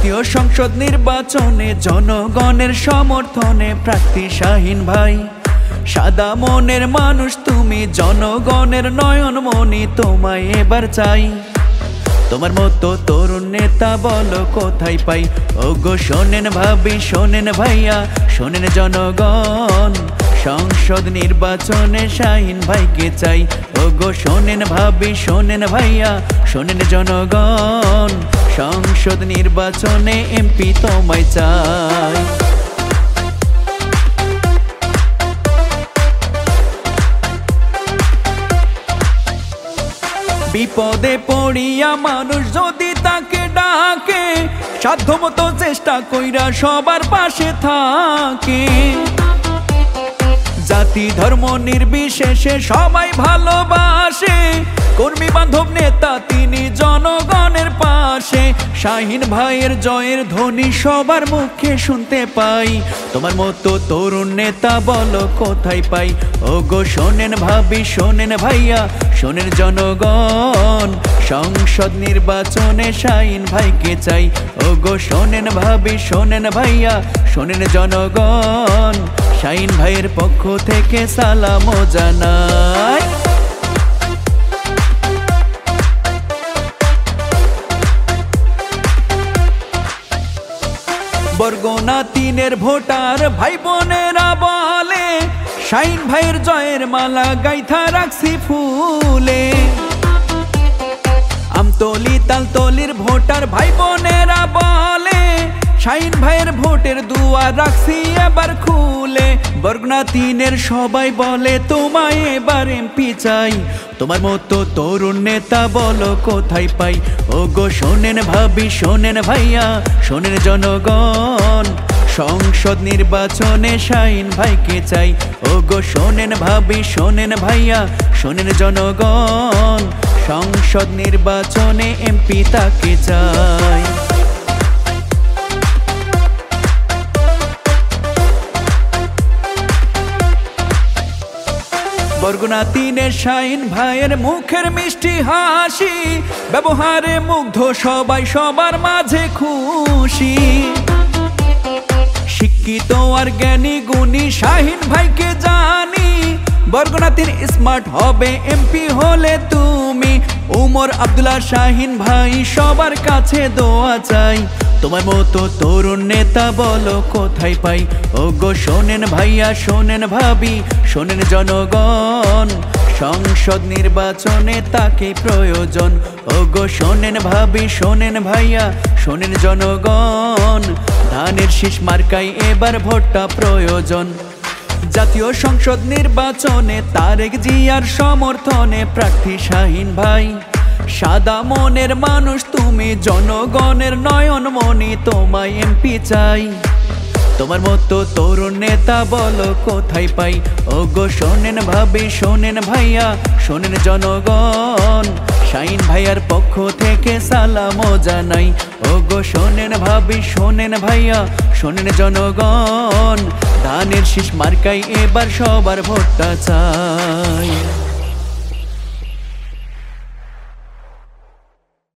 জাতীয় সংসদ নির্বাচনে জনগণের সমর্থনে প্রার্থী শাহীন ভাই। সাদা মনের মানুষ তুমি, জনগণের নয়নমণি, তোমায় এবার চাই। তোমার মতো তরুণ নেতা বলো কোথায় পাই? ওগো শোনেন ভাবি, শোনেন ভাইয়া, শোনেন জনগণ, সংসদ নির্বাচনে শাহীন ভাইকে চাই। ওগো শোনেন ভাবি, শোনেন ভাইয়া, শোনেন জনগণ, সংসদ নির্বাচনে এমপি তোমায় চাই। বিপদে পড়িয়া মানুষ যদি তাকে ডাকে, সাধ্যমতো চেষ্টা কইরা সবার পাশে থাকে। জাতি ধর্ম নির্বিশেষে সবাই ভালোবাসে, কর্মী বান্ধব নেতা তিনি জনগণের পাশে। শাহীন ভাইয়ের জয়ের ধ্বনি সবার মুখে শুনতে পাই। তোমার মতো তরুণ নেতা বলো কোথায় পাই? ওগো শোনেন ভাবি, শোনেন ভাইয়া, শোনেন জনগণ, সংসদ নির্বাচনে শাহীন ভাইকে চাই। ওগো শোনেন ভাবি, শোনেন ভাইয়া, শোনেন জনগণ, শাহীন ভাইয়ের পক্ষ থেকে সালামও জানাই। বরগুনা 3-এর ভোটার ভাই বোনেরা বলে, শাহীন ভাইয়ের জয়ের মালা গাইথা রাখছি ফুলে। আমতলি তালতলির ভোটার ভাই বোনেরা বলে, শাহীন ভাইয়ের ভোটের দুয়ার রাখছি এবার খুলে। বরগুনা 3-এর সবাই বলে তোমায় এবার এমপি চাই। তোমার মতো তরুণ নেতা বলো কোথায় পাই? ওগো শোনেন ভাবি, শোনেন ভাইয়া, শোনেন জনগণ, সংসদ নির্বাচনে শাহীন ভাইকে চাই। ওগো শোনেন ভাবি, শোনেন ভাইয়া, শোনেন জনগণ, সংসদ নির্বাচনে এমপি তাকে চাই। বরগুনা 3-এর শাহীন ভাইয়ের মুখের মিষ্টি হাসি, ব্যবহারে মুগ্ধ সবাই, সবার মাঝে খুশি। শিক্ষিত আর জ্ঞানী গুণী শাহীন ভাইকে জানি, বরগুনা 3 স্মার্ট হবে এমপি হলে তুমি। উমর আব্দুল্লাহ শাহীন ভাই সবার কাছে দোয়া চাই। তোমার মতো তরুণ নেতা বলো কোথায় পাই? ওগো শোনেন ভাইয়া, শোনেন ভাবি, শোনেন জনগণ, সংসদ নির্বাচনে তাকে প্রয়োজন। ওগো শোনেন ভাবি, শোনেন ভাইয়া, শোনেন জনগণ, ধানের শীষ মার্কায় এবার ভোটটা প্রয়োজন। জাতীয় সংসদ নির্বাচনে তারেক জিয়ার সমর্থনে প্রার্থী শাহীন ভাই। সাদা মনের মানুষ তুমি, জনগণের নয়নমণি, তোমায় এমপি চাই। তোমার মতো তরুণ নেতা বলো কোথায় পাই? ওগো শোনেন ভাবি, শোনেন ভাইয়া, শোনেন জনগণ, শাহীন ভাইয়ার পক্ষ থেকে সালামও জানাই। ওগো শোনেন ভাবি, শোনেন ভাইয়া, শোনেন জনগণ, ধানের শীষ মার্কায় এবার সবার ভোটটা চাই।